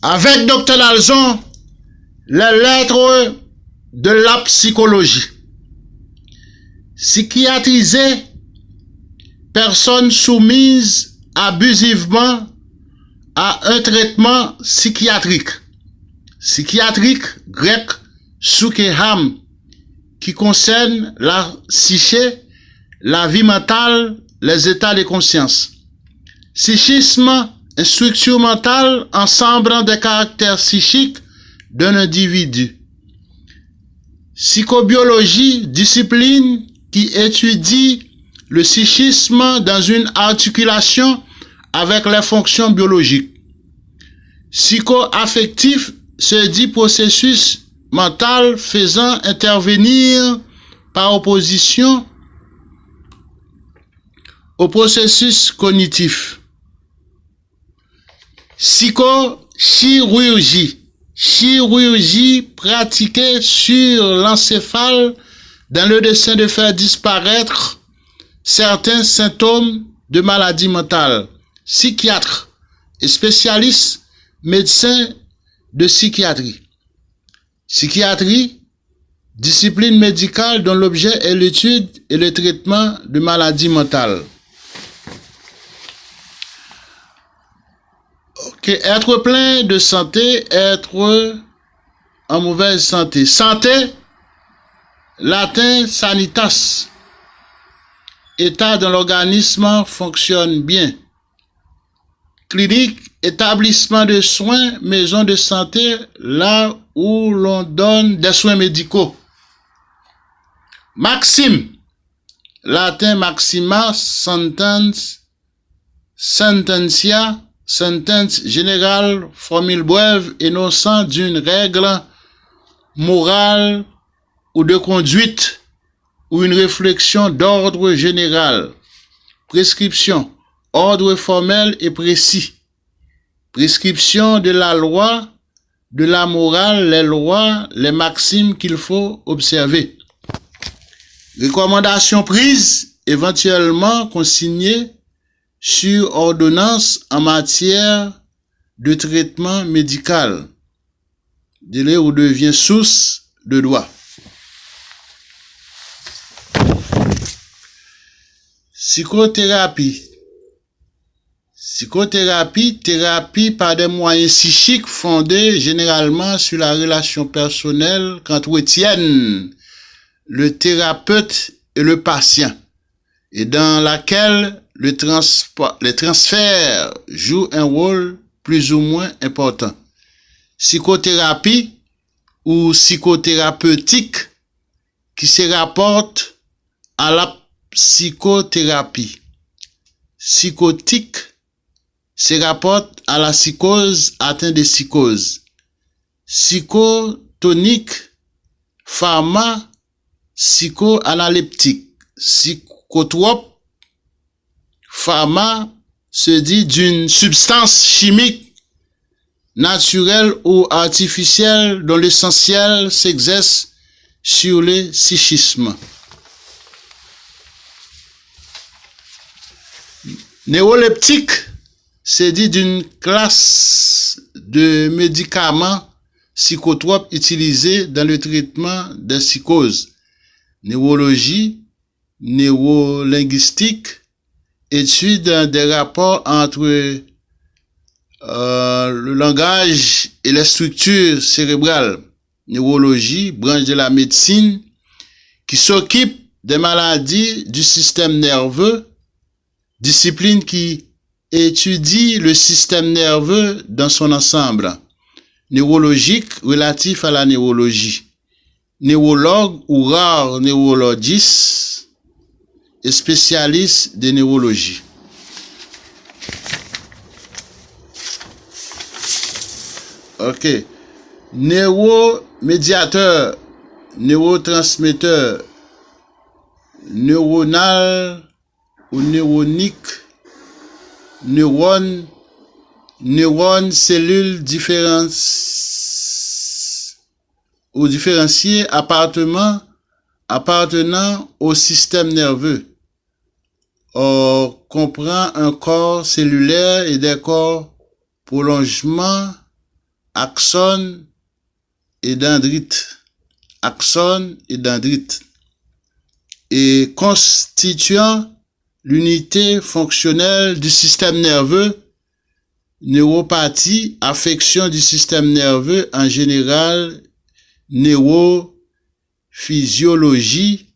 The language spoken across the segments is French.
Avec Dr. Dalzon, les lettres de la psychologie. Psychiatriser personne soumise abusivement à un traitement psychiatrique. Psychiatrique, grec, soukeham, qui concerne la psyché, la vie mentale, les états de conscience. Psychisme, structure mentale, ensemble des caractères psychiques d'un individu. Psychobiologie, discipline qui étudie le psychisme dans une articulation avec les fonctions biologiques. Psychoaffectif se dit processus mental faisant intervenir par opposition au processus cognitif. Psychochirurgie. Chirurgie pratiquée sur l'encéphale dans le dessein de faire disparaître certains symptômes de maladie mentale. Psychiatre et spécialiste médecin de psychiatrie. Psychiatrie, discipline médicale dont l'objet est l'étude et le traitement de maladies mentales. Okay. Être plein de santé, être en mauvaise santé. Santé, latin sanitas, état dont l'organisme fonctionne bien. Clinique, établissement de soins, maison de santé, là où l'on donne des soins médicaux. Maxime, latin maxima, sentence, sententia, sentence générale, formule brève, énonçant d'une règle morale ou de conduite ou une réflexion d'ordre général. Prescription, ordre formel et précis. Prescription de la loi, de la morale, les lois, les maximes qu'il faut observer. Recommandations prises, éventuellement consignées sur ordonnance en matière de traitement médical. Délai où devient source de droit. Psychothérapie. Psychothérapie, thérapie par des moyens psychiques fondés généralement sur la relation personnelle qu'entretiennent le thérapeute et le patient, et dans laquelle les transferts jouent un rôle plus ou moins important. Psychothérapie ou psychothérapeutique qui se rapporte à la psychothérapie. Psychotique se rapporte à la psychose atteinte de psychose. Psychotonique, pharma, psychoanalyptique. Psychotrope, pharma, se dit d'une substance chimique, naturelle ou artificielle dont l'essentiel s'exerce sur le psychisme. Neuroleptique se dit d'une classe de médicaments psychotropes utilisés dans le traitement des psychoses. Neurologie, neurolinguistique, étude des rapports entre le langage et les structures cérébrales. Neurologie, branche de la médecine qui s'occupe des maladies du système nerveux, discipline qui étudie le système nerveux dans son ensemble. Neurologique, relatif à la neurologie. Neurologue ou rare neurologiste et spécialiste de neurologie. Ok. Neuromédiateur, neurotransmetteur, neuronal ou neuronique, neurone, cellules différenciées appartenant au système nerveux. Or, comprend un corps cellulaire et des corps prolongements axone et dendrite. Axone et dendrite. Et constituant l'unité fonctionnelle du système nerveux, neuropathie, affection du système nerveux en général, neurophysiologie,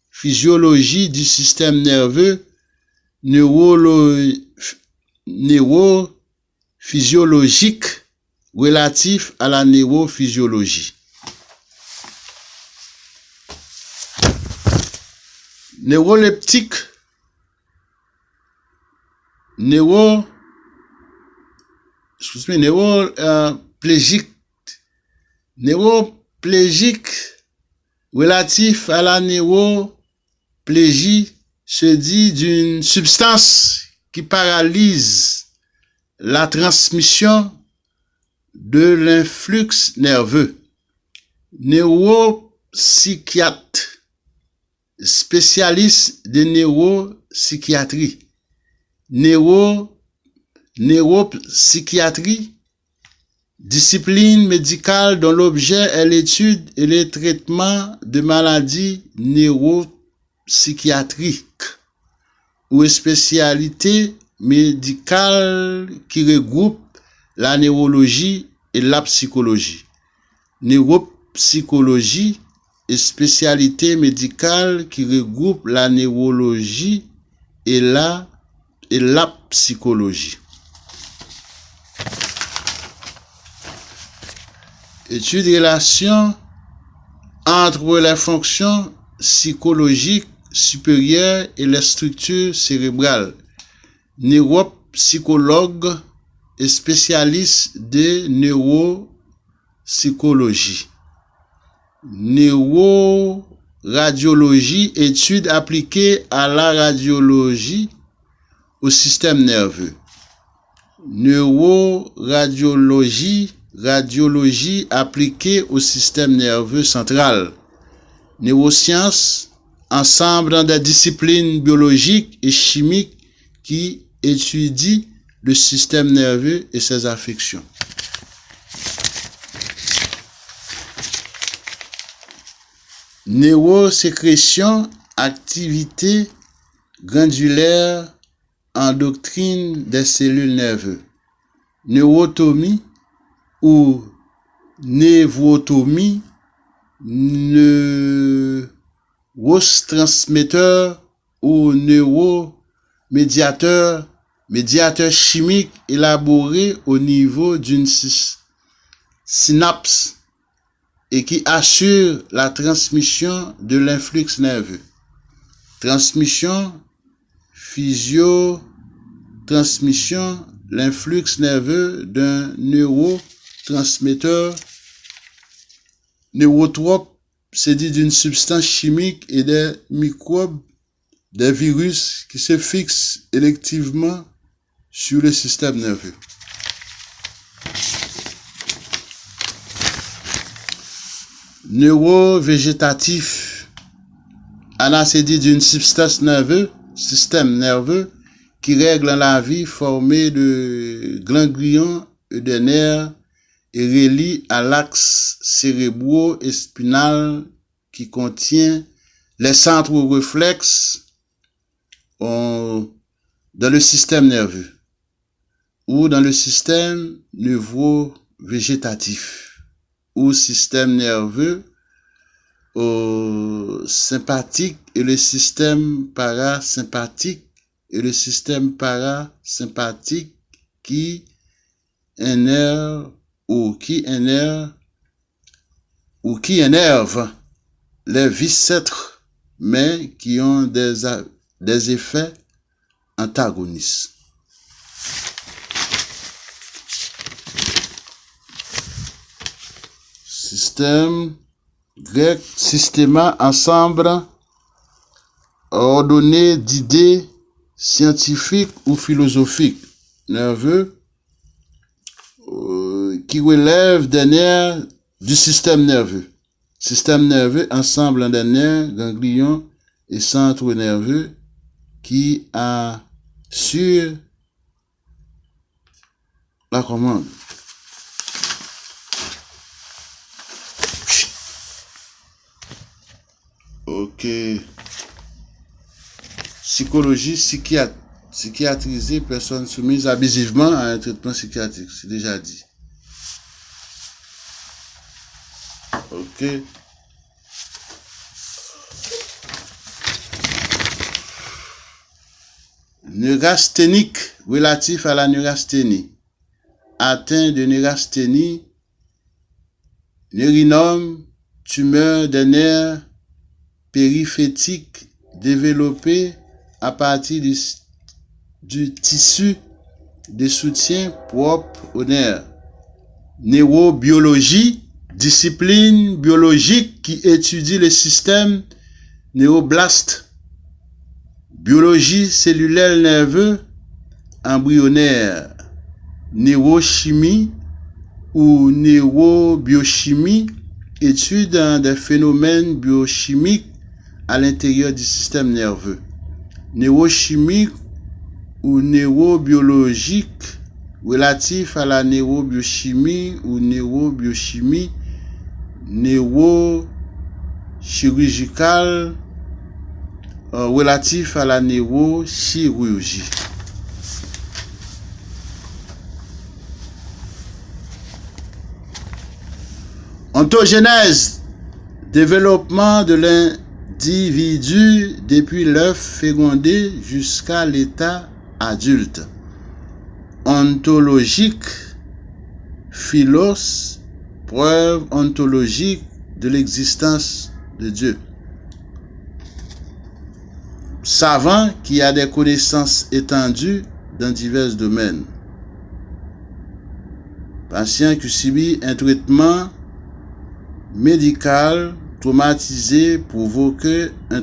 physiologie du système nerveux, neurophysiologique relatif à la neurophysiologie. Neuroleptique, neuroplégique relatif à la neuroplégie se dit d'une substance qui paralyse la transmission de l'influx nerveux. Neuropsychiatre, spécialiste de neuropsychiatrie. Neuropsychiatrie, discipline médicale dont l'objet est l'étude et le traitement de maladies neuropsychiatriques ou spécialité médicale qui regroupe la neurologie et la psychologie. Neuropsychologie et spécialité médicale qui regroupe la neurologie et la psychologie. Étude de relation entre les fonctions psychologiques supérieures et les structures cérébrales. Neuropsychologue et spécialiste de neuropsychologie. Neuroradiologie, étude appliquée à la radiologie au système nerveux. Neuroradiologie, radiologie appliquée au système nerveux central. Neurosciences, ensemble dans des disciplines biologiques et chimiques qui étudient le système nerveux et ses affections. Neurosécrétion, activité glandulaire endocrine des cellules nerveuses. Neurotomie ou névrotomie, neurotransmetteur ou neuromédiateur, médiateur chimique élaboré au niveau d'une synapse et qui assure la transmission de l'influx nerveux. Transmission, transmission, l'influx nerveux d'un neurotransmetteur neurotrope, c'est dit d'une substance chimique et des microbes, des virus qui se fixent électivement sur le système nerveux. Neurovégétatif, c'est dit d'une substance nerveuse, système nerveux, qui règle la vie formée de ganglions et de nerfs et relie à l'axe cérébro-spinal qui contient les centres réflexes dans le système nerveux ou dans le système neurovégétatif ou système nerveux sympathique et le système parasympathique et le système parasympathique qui énerve les viscères, mais qui ont des effets antagonistes. Système grec, systéma, ensemble ordonné d'idées scientifiques ou philosophiques, nerveux, qui relève des nerfs du système nerveux. Système nerveux, ensemble des nerfs, ganglions et centres nerveux qui assurent la commande. Ok. Psychologie psychiatriser personnes soumises abusivement à un traitement psychiatrique. C'est déjà dit. Ok. Neurasthénique relatif à la neurasthénie. Atteint de neurasthénie, neurinome, tumeur des nerfs périphétiques développée à partir du tissu de soutien propre aux nerfs. Neurobiologie, discipline biologique qui étudie le système néoblaste. Biologie cellulaire nerveux embryonnaire. Neurochimie ou neurobiochimie, étude des phénomènes biochimiques à l'intérieur du système nerveux. Neurochimique ou neurobiologique relatif à la neurobiochimie ou neurobiochimie, neurochirurgicale relatif à la neurochirurgie. Ontogénèse, développement de l'individu depuis l'œuf fécondé jusqu'à l'état adulte. Ontologique, philos, preuve ontologique de l'existence de Dieu. Savant qui a des connaissances étendues dans divers domaines. Patient qui subit un traitement médical traumatisé provoque un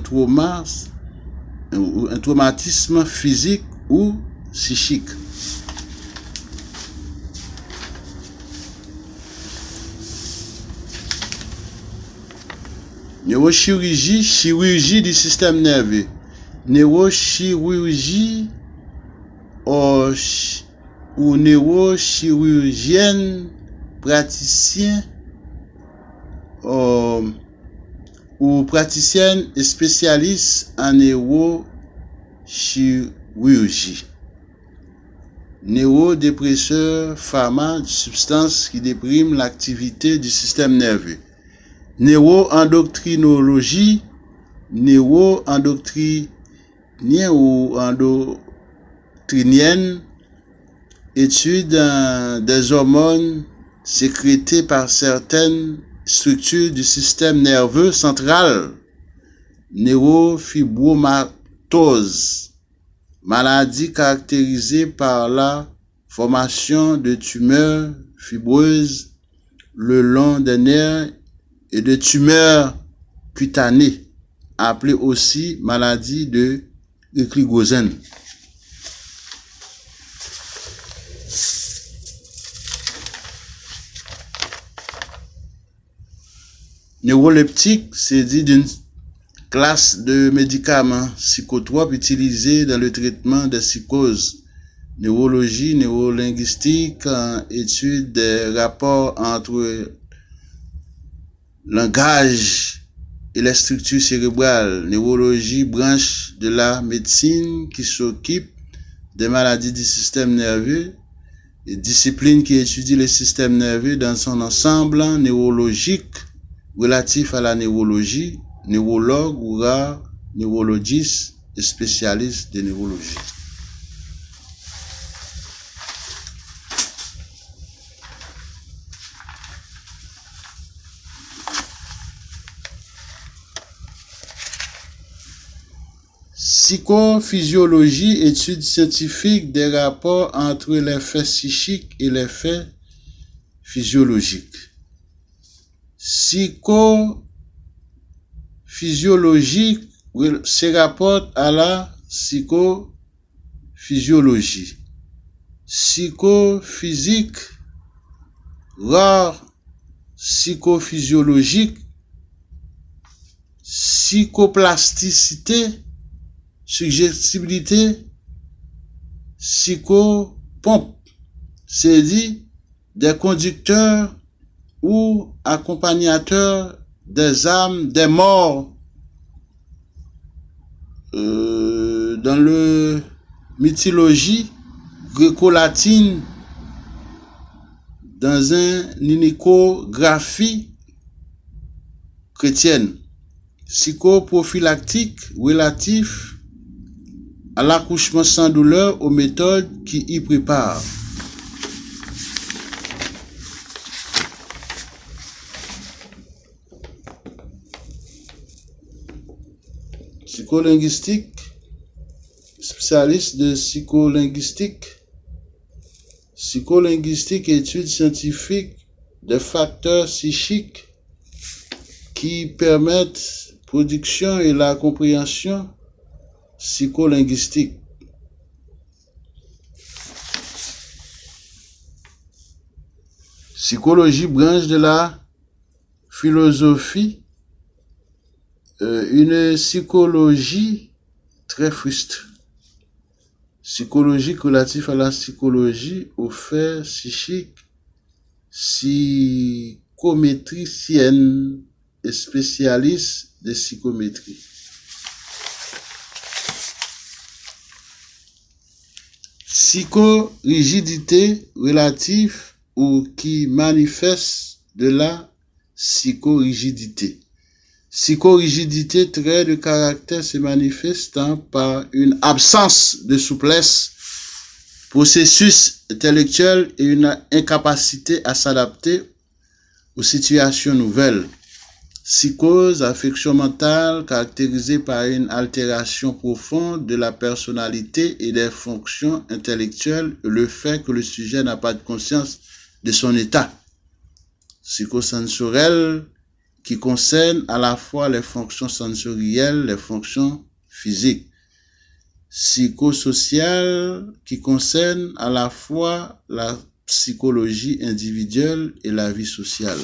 traumatisme physique ou psychique. Neurochirurgie, chirurgie du système nerveux. Neurochirurgie ou neurochirurgienne praticien ou praticienne et spécialiste en neurochirurgie. Neurodépresseur, pharma, substance qui déprime l'activité du système nerveux. Neuroendocrinologie, neuroendocrinien ou endocrinienne, étude des hormones sécrétées par certaines structures du système nerveux central. Neurofibromatose, maladie caractérisée par la formation de tumeurs fibreuses le long des nerfs et de tumeurs cutanées, appelée aussi maladie de Eclygosène. Neuroleptique, c'est dit d'une classe de médicaments psychotropes utilisés dans le traitement des psychoses. Neurologie, neurolinguistique, étude des rapports entre langage et les structures cérébrales. Neurologie, branche de la médecine qui s'occupe des maladies du système nerveux et discipline qui étudie le système nerveux dans son ensemble neurologique relatif à la neurologie, neurologue ou rare, neurologiste et spécialiste de neurologie. Psychophysiologie, étude scientifique des rapports entre les faits psychiques et les faits physiologiques. Psychophysiologie se rapporte à la psychophysiologie. Psychophysique, rare, psychophysiologique, psychoplasticité, suggestibilité, psychopompe, c'est dit des conducteurs ou accompagnateurs des âmes des morts dans le mythologie gréco-latine, dans une iconographie chrétienne, psychoprophylactique relatif à l'accouchement sans douleur, aux méthodes qui y préparent. Psycholinguistique, spécialiste de psycholinguistique. Psycholinguistique, étude scientifique des facteurs psychiques qui permettent production et la compréhension psycholinguistique. Psychologie, branche de la philosophie, une psychologie très frustrée. Psychologique relative à la psychologie, aux faits psychiques, psychométricienne et spécialiste de psychométrie. Psychorigidité relative ou qui manifeste de la psychorigidité. Psychorigidité, trait de caractère se manifestant par une absence de souplesse, processus intellectuel et une incapacité à s'adapter aux situations nouvelles. Psychose, affection mentale caractérisée par une altération profonde de la personnalité et des fonctions intellectuelles, le fait que le sujet n'a pas de conscience de son état. Psychosensoriel, qui concerne à la fois les fonctions sensorielles, les fonctions physiques. Psychosocial, qui concerne à la fois la psychologie individuelle et la vie sociale.